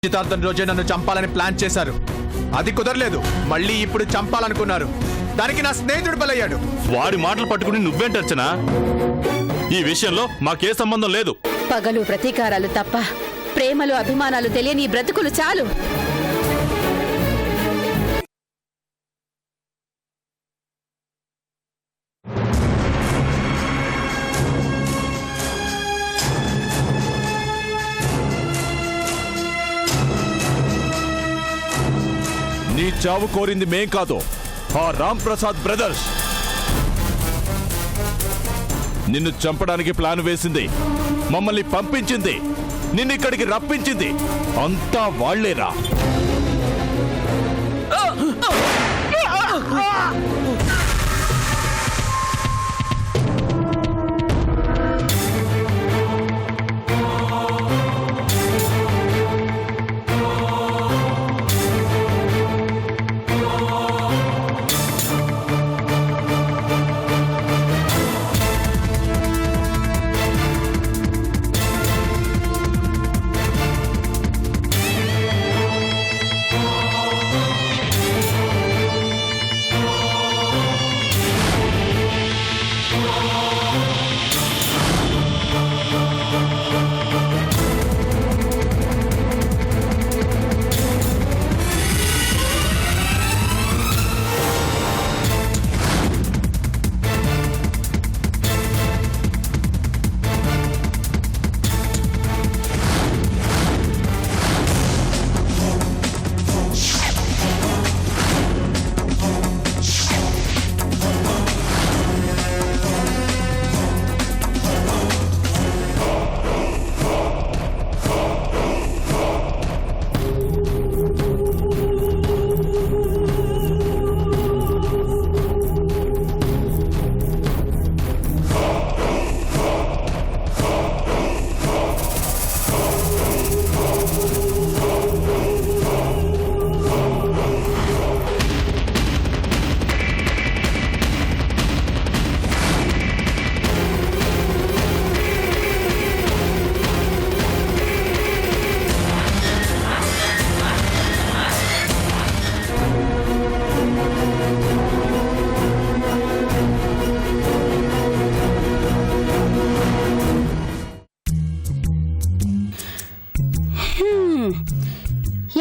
నిశ్చితార్థం రోజే నన్ను చంపాలని ప్లాన్ చేశారు. అది కుదరలేదు. మళ్ళీ ఇప్పుడు చంపాలనుకున్నారు. దానికి నా స్నేహితుడు బలయ్యాడు. వాడి మాటలు పట్టుకుని నువ్వేంటర్చనా? ఈ విషయంలో మాకే సంబంధం లేదు. పగలు ప్రతీకారాలు తప్ప ప్రేమలు అభిమానాలు తెలియని బ్రతుకులు చాలు. నీ చావు కోరింది మేం కాదు, ఆ రామ్ ప్రసాద్ బ్రదర్స్. నిన్ను చంపడానికి ప్లాన్ వేసింది, మమ్మల్ని పంపించింది, నిన్నిక్కడికి రప్పించింది అంతా వాళ్లేరా?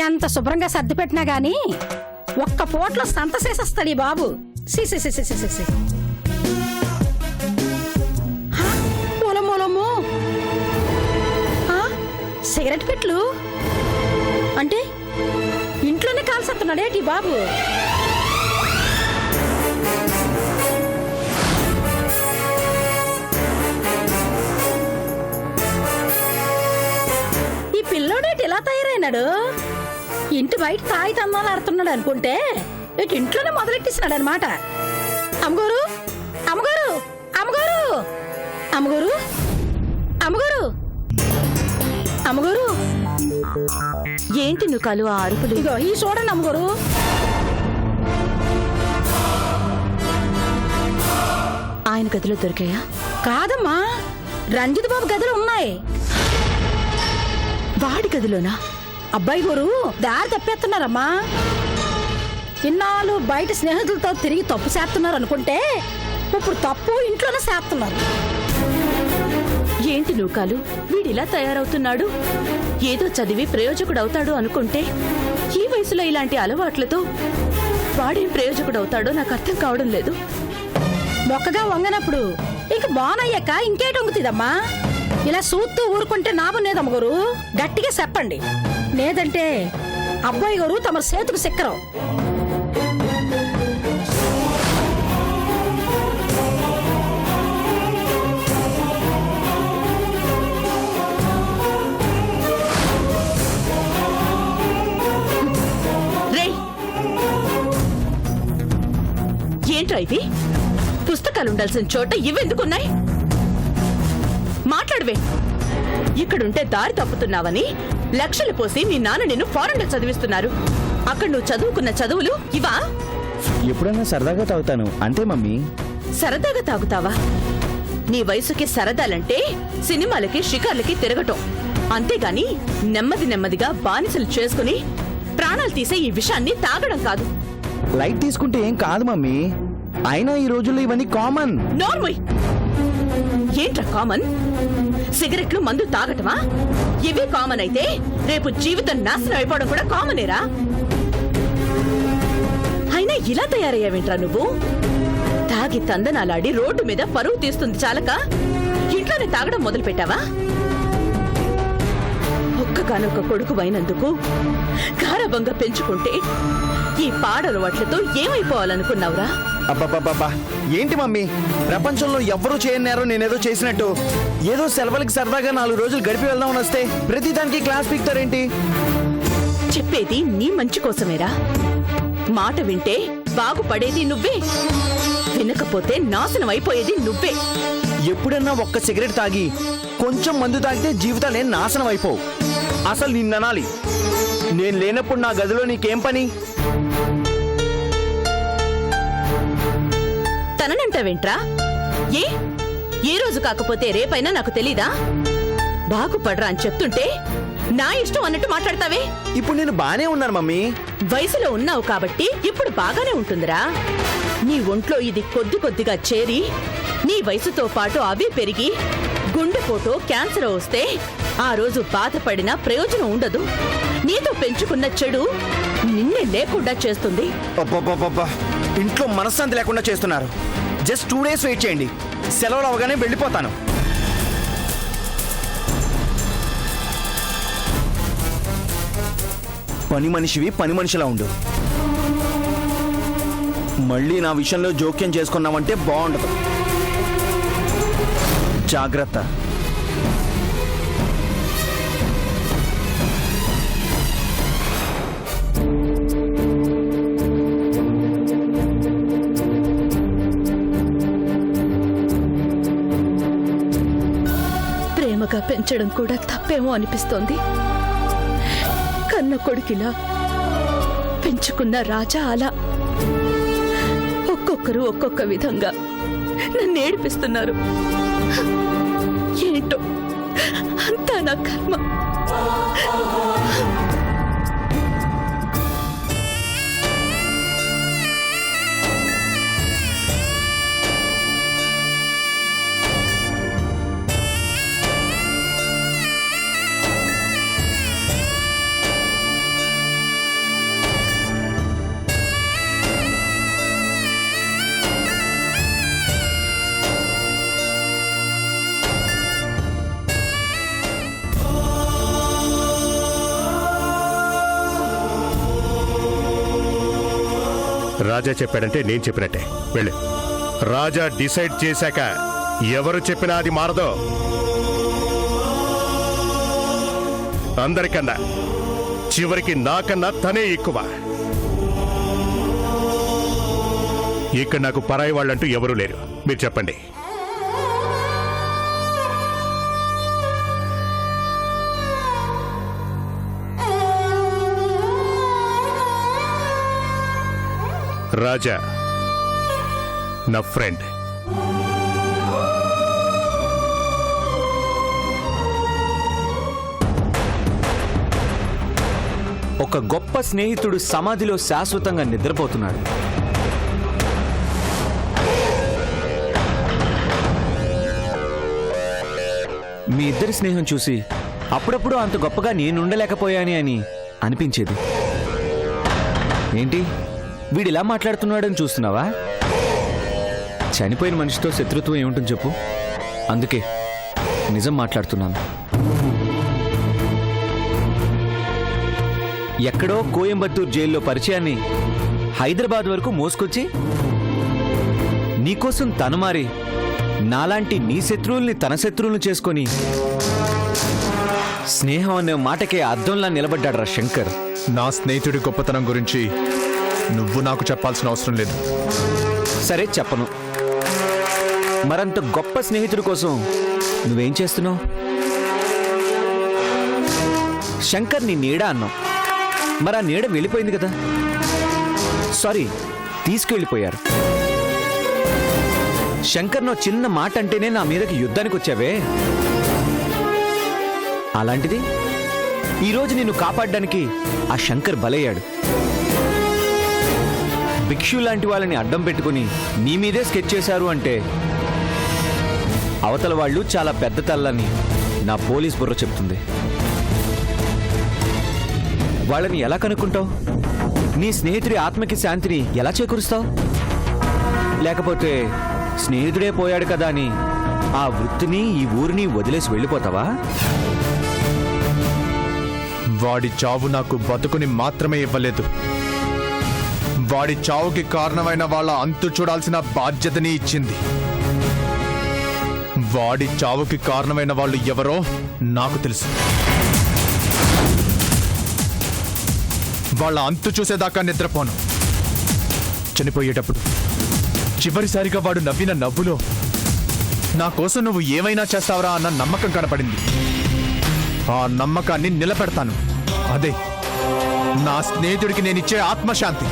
ఎంత శుభ్రంగా సర్ది పెట్టినా గాని ఒక్క పోట్లో సంత చేసేస్తాడు ఈ బాబు. మూలమూలము సిగరెట్ పెట్లు అంటే ఇంట్లోనే కాల్సేస్తున్నాడేటి బాబు? ఈ పిల్లోడేటి ఇలా తయారైనాడు? ఇంటి బయట తాయి తందాలు ఆడుతున్నాడు అనుకుంటే ఇటు ఇంట్లోనే మొదలెట్టేసినాడు అనమాట. అమ్మగారు అమ్మగారు అమ్మగారు అమ్మగారు అమ్మగారు అమ్మగారు ఏంటి నుకాలు ఆ అరుపులు? ఇగో ఈ చూడండి అమ్మగారు. ఆయన గదిలో దొరికాయా? కాదమ్మా, రంజిత్ బాబు గదిలో ఉన్నాయి. వాడి గదిలోనా? అబ్బాయి గారు దారి తప్పేస్తున్నారమ్మా. ఇన్నాళ్ళు బయట స్నేహితులతో తిరిగి తప్పు చేస్తున్నారు అనుకుంటే ఇప్పుడు తప్పు ఇంట్లోనే చేస్తున్నారు. ఏంటి నూకాలు వీడిలా తయారవుతున్నాడు? ఏదో చదివి ప్రయోజకుడవుతాడు అనుకుంటే ఈ వయసులో ఇలాంటి అలవాట్లతో వాడేం ప్రయోజకుడవుతాడో నాకు అర్థం కావడం లేదు. మొక్కగా వంగనప్పుడు ఇక బానయ్యాక ఇంకేటి వంగుతుందమ్మా? ఇలా సూత్తూ ఊరుకుంటే నాభం లేదమ్మగారు. గట్టిగా చెప్పండి, లేదంటే అబ్బాయి గారు తమ చేతుకు సిక్కరం. ఏంట్రా ఇవి? పుస్తకాలు ఉండాల్సిన చోట ఇవెందుకున్నాయి? మాట్లాడవే. ఇక్కడుంటే దారి తప్పుతున్నావని లక్షలు పోసి నీ నాన్న నిన్ను ఫారెన్ లో చదివిస్తున్నారు. అక్కడ నువ్వు చదువుకున్న చదువులు ఇవా? ఎప్పుడన్నా సరదాగా తాగుతాను అంతే మమ్మీ. సరదాగా తాగుతావా? నీ వయసుకి సరదాలంటే సినిమాలకి షికార్లకి తిరగటం. అంతేగాని నెమ్మది నెమ్మదిగా బానిసలు చేసుకుని ప్రాణాలు తీసే ఈ విషయాన్ని తాగడం కాదు. లైట్ తీసుకుంటే ఏం కాదు మమ్మీ. అయినా ఈ రోజుల్లో ఇవన్నీ కామన్. నోర్మోయ్, ఏంట్రా కామన్? సిగరెట్లు, మందు తాగటమా? ఇవి కామన్ అయితే రేపు జీవితం నాశనం అయిపోవడం కూడా కామనేరా. అయినా ఇలా తయారయ్యావేంట్రా నువ్వు? తాగి తందనాలాడి రోడ్డు మీద పరువు తీస్తుంది చాలక ఇంట్లోనే తాగడం మొదలు పెట్టావా? ఒక్కగానొక్క కొడుకు అయినందుకు గారభంగా పెంచుకుంటే ఈ పాడలవాట్లతో ఏమైపోవాలనుకున్నావురా? అబ్బబ్బబ్బబ్బా, ఏంటి మమ్మీ, ప్రపంచంలో ఎవ్వరూ చేయన్నారో నేనేదో చేసినట్టు. ఏదో సెలవులకి సరదాగా 4 రోజులు గడిపి వెళ్దామని వస్తే ప్రతిదానికి క్లాస్ పీకుతారేంటి? చెప్పేది నీ మంచి కోసమేరా. మాట వింటే బాగుపడేది నువ్వే, వినకపోతే నాశనం అయిపోయేది నువ్వే. ఎప్పుడన్నా ఒక్క సిగరెట్ తాగి కొంచెం మందు తాగితే జీవితాలే నాశనం అయిపోవు. అసలు నిన్ననాలి, నేను లేనప్పుడు నా గదిలో నీకేం పని? తననంటావేంట్రా? ఏ రోజు కాకపోతే రేపైనా నాకు తెలీదా? బాగుపడరా అని చెప్తుంటే నా ఇష్టం అన్నట్టు మాట్లాడతావే. ఇప్పుడు నేను బానే ఉన్నాను మమ్మీ. వయసులో ఉన్నావు కాబట్టి ఇప్పుడు బాగానే ఉంటుందిరా. నీ ఒంట్లో ఇది కొద్ది కొద్దిగా చేరి నీ వయసుతో పాటు అవి పెరిగి గుండెపోటు, క్యాన్సర్ వస్తే ఆ రోజు బాధపడినా ప్రయోజనం ఉండదు. నీతో పెంచుకున్న చెడు నిన్నే లేకుండా చేస్తుంది. అబ్బబ్బబ్బబ్బా, ఇంట్లో మనశ్శాంతి లేకుండా చేస్తున్నారు. జస్ట్ 2 days వెయిట్ చేయండి, సెలవులు అవగానే వెళ్ళిపోతాను. పని మనిషివి పని మనిషిలా ఉండు. మళ్ళీ నా విషయంలో జోక్యం చేసుకున్నామంటే బాగుండదు. జాగ్రత్త. ప్రేమగా పెంచడం కూడా తప్పేమో అనిపిస్తోంది. కన్న కొడుకిలా పెంచుకున్న రాజా అలా ఒక్కొక్కరు ఒక్కొక్క విధంగా నన్ను ఏడిపిస్తున్నారు. ఏంటో అంతా నా కర్మ. రాజా చెప్పాడంటే నేను చెప్పినట్టే. వెళ్ళు. రాజా డిసైడ్ చేశాక ఎవరు చెప్పినా అది మారదు. అందరికన్నా చివరికి నాకన్నా తనే ఎక్కువ. ఇక్కడ నాకు పరాయి వాళ్ళంటూ ఎవరూ లేరు. మీరు చెప్పండి. రాజా నా ఫ్రెండ్. ఒక గొప్ప స్నేహితుడు సమాధిలో శాశ్వతంగా నిద్రపోతున్నాడు. మీ ఇద్దరి స్నేహం చూసి అప్పుడప్పుడు అంత గొప్పగా నేనుండలేకపోయాని అని అనిపించేది. ఏంటి వీడిలా మాట్లాడుతున్నాడని చూస్తున్నావా? చనిపోయిన మనిషితో శత్రుత్వం ఏముంటుంది చెప్పు. అందుకే నిజం మాట్లాడుతున్నాను. ఎక్కడో కోయంబత్తూర్ జైల్లో పరిచయాన్ని హైదరాబాద్ వరకు మోసుకొచ్చి నీకోసం తను మారి నాలాంటి నీ శత్రువుల్ని తన శత్రువులను చేసుకొని స్నేహం అనే మాటకే అద్దంలా నిలబడ్డాడు రా శంకర్. నా స్నేహితుడి గొప్పతనం గురించి నువ్వు నాకు చెప్పాల్సిన అవసరం లేదు. సరే చెప్పను. మరంత గొప్ప స్నేహితుడి కోసం నువ్వేం చేస్తున్నావు? శంకర్ నీ నీడ అన్నావు. మరి ఆ నీడ వెళ్ళిపోయింది కదా. సారీ, తీసుకెళ్ళిపోయారు. శంకర్ నో చిన్న మాట అంటేనే నా మీదకి యుద్ధానికి వచ్చావే. అలాంటిది ఈరోజు నిన్ను కాపాడడానికి ఆ శంకర్ బలయ్యాడు. భిక్షు లాంటి వాళ్ళని అడ్డం పెట్టుకుని నీ మీదే స్కెచ్ చేశారు అంటే అవతల వాళ్ళు చాలా పెద్ద తల్లని నా పోలీస్ బుర్ర చెప్తుంది. వాళ్ళని ఎలా కనుక్కుంటావు? నీ స్నేహితుడి ఆత్మకి శాంతిని ఎలా చేకూరుస్తావు? లేకపోతే స్నేహితుడే పోయాడు కదా అని ఆ వృత్తిని ఈ ఊరిని వదిలేసి వెళ్ళిపోతావా? వాడి చావు నాకు బతుకుని మాత్రమే ఇవ్వలేదు, వాడి చావుకి కారణమైన వాళ్ళ అంతు చూడాల్సిన బాధ్యతని ఇచ్చింది. వాడి చావుకి కారణమైన వాళ్ళు ఎవరో నాకు తెలుసు. వాళ్ళ అంతు చూసేదాకా నిద్రపోను. చనిపోయేటప్పుడు చివరిసారిగా వాడు నవ్విన నవ్వులో నా కోసం నువ్వు ఏమైనా చేస్తావరా అన్న నమ్మకం కనపడింది. ఆ నమ్మకాన్ని నిలబెడతాను. అదే నా స్నేహితుడికి నేనిచ్చే ఆత్మశాంతి.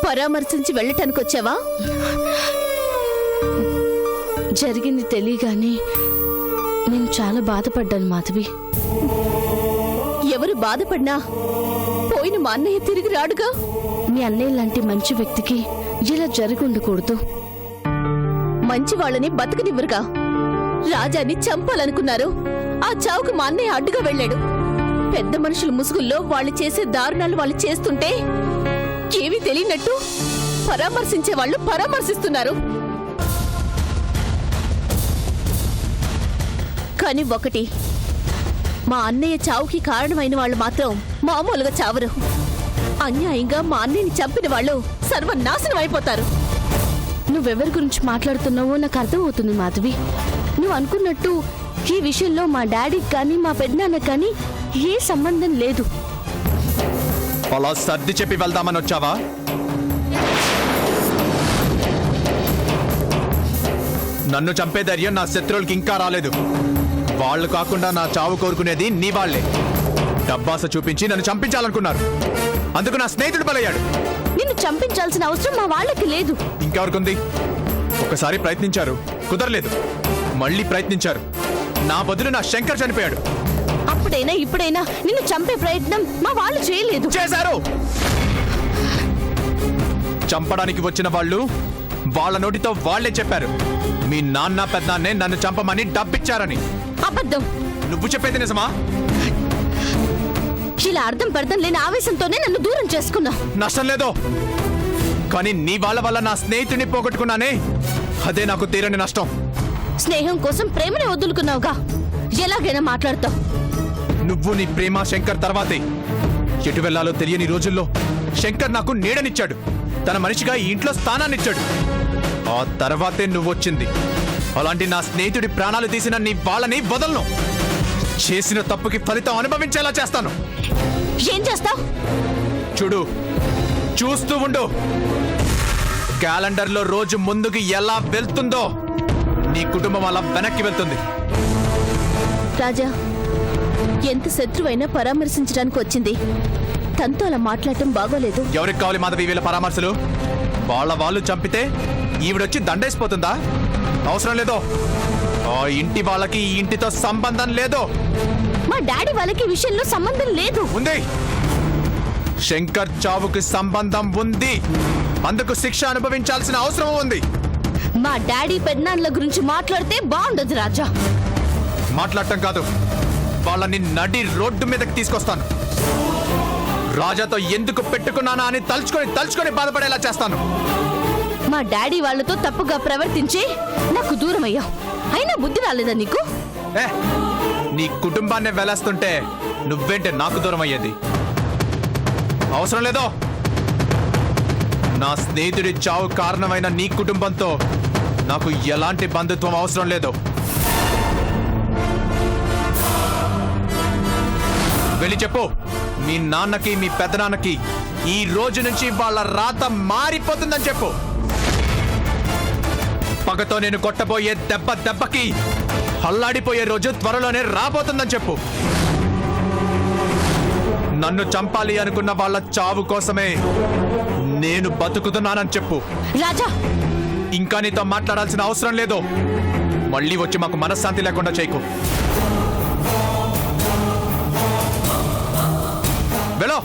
పరామర్శించి వెళ్ళటానికి వచ్చావా? జరిగింది తెలియగానే నేను చాలా బాధపడ్డాను మాధవి. ఎవరు బాధపడినా పోయిన మా అన్నయ్య తిరిగి రాడుగా. మీ అన్నయ్య లాంటి మంచి వ్యక్తికి ఇలా జరిగి ఉండకూడదు. మంచి వాళ్ళని బతకనివ్వరుగా. రాజాని చంపాలనుకున్నారు. ఆ చావుకు మా అన్నయ్య అడ్డుగా వెళ్ళాడు. పెద్ద మనుషుల ముసుగుల్లో వాళ్ళు చేసే దారుణాలు వాళ్ళు చేస్తుంటే ఏమీ తెలియనట్టు పరామర్శించే వాళ్ళు పరామర్శిస్తున్నారు. కానీ ఒకటి, మా అన్నయ్య చావుకి కారణమైన వాళ్ళు మాత్రం మామూలుగా చావరు. అన్యాయంగా మా అన్నయ్యని చంపిన వాళ్ళు సర్వనాశనం అయిపోతారు. నువ్వెవరి గురించి మాట్లాడుతున్నావో నాకు అర్థమవుతుంది మాధవి. నువ్వు అనుకున్నట్టు ఈ విషయంలో మా డాడీకి కానీ మా పెద్దనాన్నకి కానీ ఏ సంబంధం లేదు. అలా సర్ది చెప్పి వెళ్దామని వచ్చావా? నన్ను చంపే ధైర్యం నా శత్రువులకి ఇంకా రాలేదు. వాళ్ళు కాకుండా నా చావు కోరుకునేది నీ వాళ్లే. డబ్బాస చూపించి నన్ను చంపించాలనుకున్నారు. అందుకు నా స్నేహితుడు బలయ్యాడు. నిన్ను చంపించాల్సిన అవసరం మా వాళ్ళకి లేదు. ఇంకెవరికుంది? ఒకసారి ప్రయత్నించారు, కుదరలేదు. మళ్ళీ ప్రయత్నించారు. నా బదులు నా శంకర్ చనిపోయాడు. అప్పుడైనా ఇప్పుడైనా నిన్ను చంపే ప్రయత్నం మా వాళ్ళు చేయలేదు. చేశారు. చంపడానికి వచ్చిన వాళ్ళు వాళ్ళ నోటితో వాళ్లే చెప్పారు మీ నాన్న పెద్దనాన్నే నన్ను చంపమని డబ్బిచ్చారని. అబద్ధం. నువ్వు చెప్పేది నిజమా? ఇలా అర్థం పర్థం లేని ఆవేశంతోనే నన్ను దూరం చేసుకున్నా. నష్టం లేదో, కానీ నీ వాళ్ళ వల్ల నా స్నేహితుడిని పోగొట్టుకున్నానే, అదే నాకు తీరని నష్టం. స్నేహం కోసం ప్రేమని వదులుకున్నావుగా. ఎలాగైనా మాట్లాడతావు. నువ్వు నీ ప్రేమ శంకర్ తర్వాతే. ఎటు వెళ్లాలో తెలియని రోజుల్లో శంకర్ నాకు నీడనిచ్చాడు. తన మనిషిగా ఈ ఇంట్లో స్థానాన్నిచ్చాడు. ఆ తర్వాతే నువ్వొచ్చింది. అలాంటి నా స్నేహితుడి ప్రాణాలు తీసిన నీ వాళ్ళని వదలను. చేసిన తప్పుకి ఫలితం అనుభవించేలా చేస్తాను. ఏం చేస్తావు? చూడు, చూస్తూ ఉండు. క్యాలెండర్లో రోజు ముందుకు ఎలా వెళ్తుందో నీ కుటుంబం అలా వెనక్కి వెళ్తుంది. రాజా, ఎంత శత్రువైనా పరామర్శించడానికి వచ్చింది. తనతో అలా మాట్లాడటం బాగోలేదు. ఎవరికి కావాలి మాధవి వీళ్ళ పరామర్శలు? వాళ్ళు చంపితే ఈవిడొచ్చి దండేసిపోతుందా? అవసరం లేదో. ఆ ఇంటి వాళ్ళకి ఈ ఇంటితో సంబంధం లేదో. మా డాడీ వాళ్ళకి ఈ విషయంలో సంబంధం లేదు. ఉంది. శంకర్ చావుకి సంబంధం ఉంది. అందుకు శిక్ష అనుభవించాల్సిన అవసరం ఉంది. మా డాడీ పెద్దనాన్నల గురించి మాట్లాడితే బాగుండదు రాజా. మాట్లాడటం కాదు, వాళ్ళని నడి రోడ్డు మీదకి తీసుకొస్తాను. రాజాతో ఎందుకు పెట్టుకున్నానా అని తలుచుకొని బాధపడేలా చేస్తాను. మా డాడీ వాళ్ళతో తప్పుగా ప్రవర్తించి నాకు దూరం అయ్యావు. అయినా బుద్ధి రాలేదా నీకు? నీ కుటుంబాన్ని వెలేస్తుంటే నువ్వేంటే నాకు దూరం అయ్యేది? అవసరం లేదో. నా స్నేహితుడి చావు కారణమైన నీ కుటుంబంతో నాకు ఎలాంటి బంధుత్వం అవసరం లేదు. వెళ్ళి చెప్పు మీ నాన్నకి మీ పెద్దనాన్నకి ఈ రోజు నుంచి వాళ్ళ రాత మారిపోతుందని చెప్పు. పగతో నేను కొట్టబోయే దెబ్బకి హల్లాడిపోయే రోజు త్వరలోనే రాబోతుందని చెప్పు. నన్ను చంపాలి అనుకున్న వాళ్ళ చావు కోసమే నేను బతుకుతున్నానని చెప్పు. రాజా, ఇంకా నీతో మాట్లాడాల్సిన అవసరం లేదు. మళ్ళీ వచ్చి మాకు మనశ్శాంతి లేకుండా చేయకు. వెళ్ళు.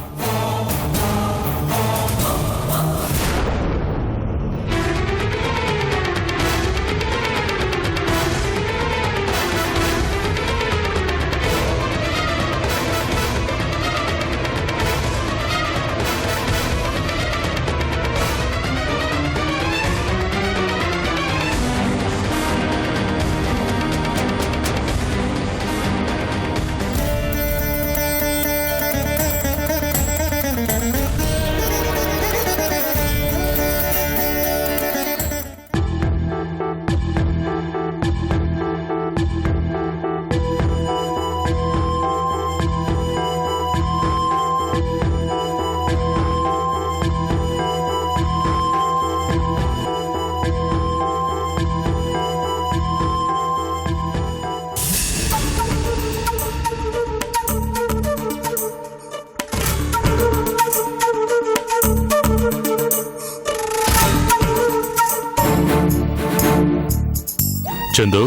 చందు,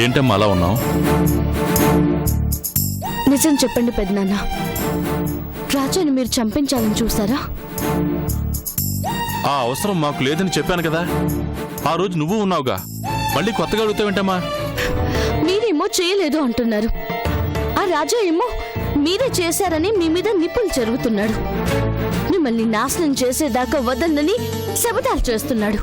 ఏంటమ్మా అలా ఉన్నావు? నిజం చెప్పండి పెద్దనాన్న, రాజాని మీరు చంపించాలని చూసారా? ఆ అవసరం మాకు లేదని చెప్పాను కదా. ఆ రోజు నువ్వు ఉన్నావుగా, మళ్ళీ కొత్తగా అడుగుతావేంటమ్మా? మీరేమో చేయలేదు అంటున్నారు. ఆ రాజా ఏమో మీరే చేశారని మీ మీద నిప్పులు చెరుగుతున్నాడు. మిమ్మల్ని నాశనం చేసేదాకా వదలని శబదాలు చేస్తున్నాడు.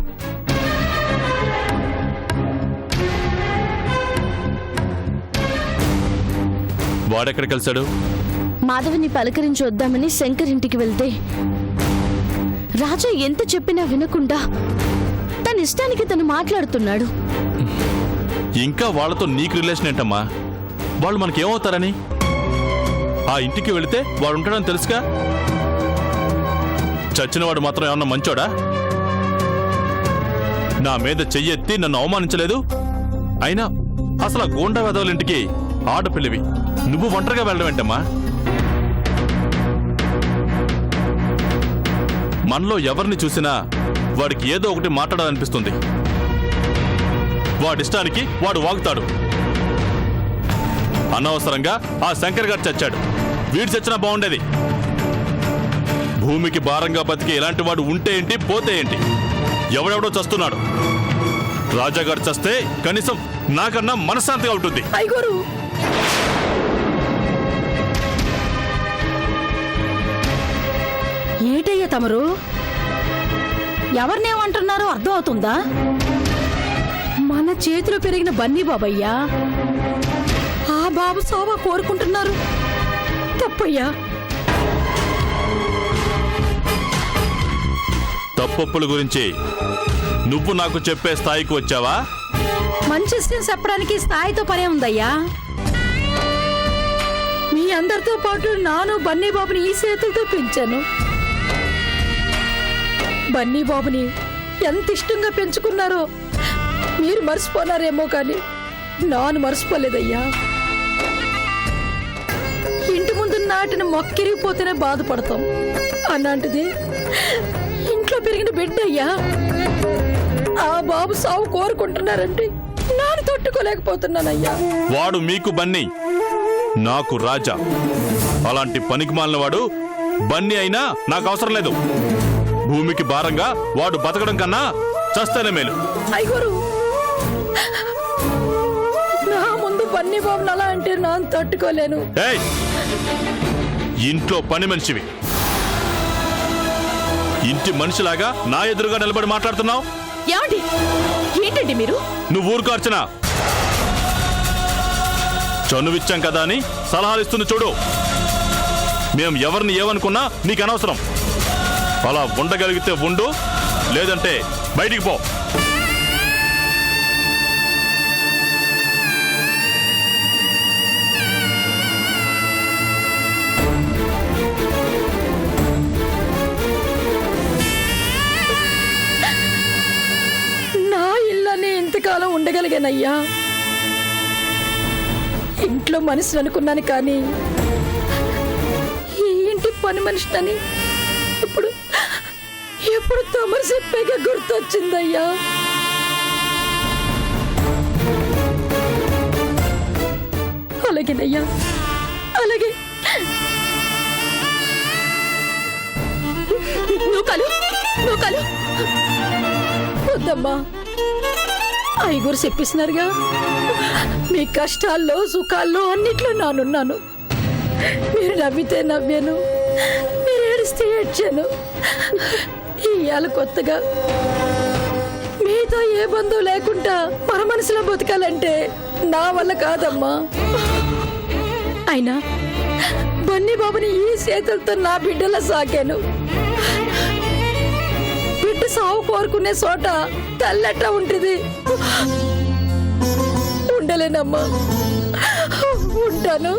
వాడెక్కడ కలిశాడు? మాధవిని పలకరించి వద్దామని శంకర్ ఇంటికి వెళ్తే రాజా ఎంత చెప్పినా వినకుండా తన ఇష్టానికి తను మాట్లాడుతున్నాడు. ఇంకా వాళ్ళతో నీకు రిలేషన్ ఏంటమ్మా? వాళ్ళు మనకేమవుతారని? ఆ ఇంటికి వెళితే వాడు ఉంటాడని తెలుసుగా. చచ్చినవాడు మాత్రం ఏమన్నా మంచోడా? నా మీద చెయ్యెత్తి నన్ను అవమానించలేదు. అయినా అసలు ఆ గోండా వెధవలింటికి ఆడపిల్లివి నువ్వు ఒంటరిగా వెళ్ళడం ఏంటమ్మా? మనలో ఎవరిని చూసినా వాడికి ఏదో ఒకటి మాట్లాడాలనిపిస్తుంది. వాడిష్టానికి వాడు వాగుతాడు. అనవసరంగా ఆ శంకర్ గారు చచ్చాడు. వీడు చచ్చినా బాగుండేది. భూమికి భారంగా బతికి ఎలాంటి వాడు ఉంటే ఏంటి, పోతే ఏంటి? ఎవడెవడో చస్తున్నాడు. రాజాగారు చస్తే కనీసం నాకన్నా మనశ్శాంతిగా ఉంటుంది. అయ్యగారు, ఏటయ్యా తమరు? ఎవరినేమంటున్నారో అర్థం అవుతుందా? మన చేతిలో పెరిగిన బన్నీ బాబయ్యా, ఆ బాబు సోబా కోరుకుంటున్నారు. తప్పయ్యా. తప్పొప్పుల గురించి నువ్వు నాకు చెప్పే స్థాయికి వచ్చావా? మంచి విషయం చెప్పడానికి స్థాయితో పనే ఉందయ్యా. మీ అందరితో పాటు నాను బన్నీ బాబుని ఈ చేతులతో పెంచాను. బన్నీ బాబుని ఎంత ఇష్టంగా పెంచుకున్నారో మీరు మర్చిపోనారేమో కానీ నాను మర్చిపోలేదయ్యా. ఇంటి ముందు నాటిన మొక్కిరిగిపోతేనే బాధపడతాం. అలాంటిది ఇంట్లో పెరిగిన బిడ్డ అయ్యా. ఆ బాబు సావు కోరుకుంటున్నారంటే నాను తట్టుకోలేకపోతున్నానయ్యా. వాడు మీకు బన్నీ, నాకు రాజా. అలాంటి పనికి మాలిన వాడు బన్నీ అయినా నాకు అవసరం లేదు. భూమికి భారంగా వాడు బతకడం కన్నా చస్తేనే మేలు. అయ్యగారు, బన్నీ బాబుని అలా అంటే నాన్న తట్టుకోలేను. ఏయ్ ఇంట్లో పని మనిషివి, ఇంటి మనిషిలాగా నా ఎదురుగా నిలబడి మాట్లాడుతున్నావు. ఏమండి ఏంటండి మీరు? నువ్వు ఊరుకో అర్చన. చనువిచ్చాం కదా అని సలహాలు ఇస్తుంది చూడు. మేం ఎవరిని ఏమనుకున్నా నీకు అనవసరం. అలా ఉండగలిగితే ఉండు, లేదంటే బయటికి పో. నా ఇల్లని ఇంతకాలం ఉండగలిగానయ్యా. ఇంట్లో మనిషిని అనుకున్నాను కానీ ఈ ఇంటి పని మనిషిని ఇప్పుడు ఎప్పుడు తమరు చెప్పాక గుర్తొచ్చిందయ్యా. అలాగేనయ్యా, అలాగే. నువ్వు కలు వద్దమ్మా, ఐగురు చెప్పిస్తున్నారుగా, మీ కష్టాల్లో సుఖాల్లో అన్నిట్లో నానున్నాను. మీరు నవ్వితే నవ్వాను, మీరు ఏడిస్తే ఏడ్చాను. ఇవాళ కొత్తగా మీతో ఏ బంధువు లేకుండా మన మనసులో బతకాలంటే నా వల్ల కాదమ్మా. అయినా బన్నీ బాబుని ఈ చేతులతో నా బిడ్డలా సాకాను. బిడ్డ సాగు కోరుకునే చోట తల్లెట్ట ఉంటుంది. ఉండలేనమ్మా, ఉంటాను.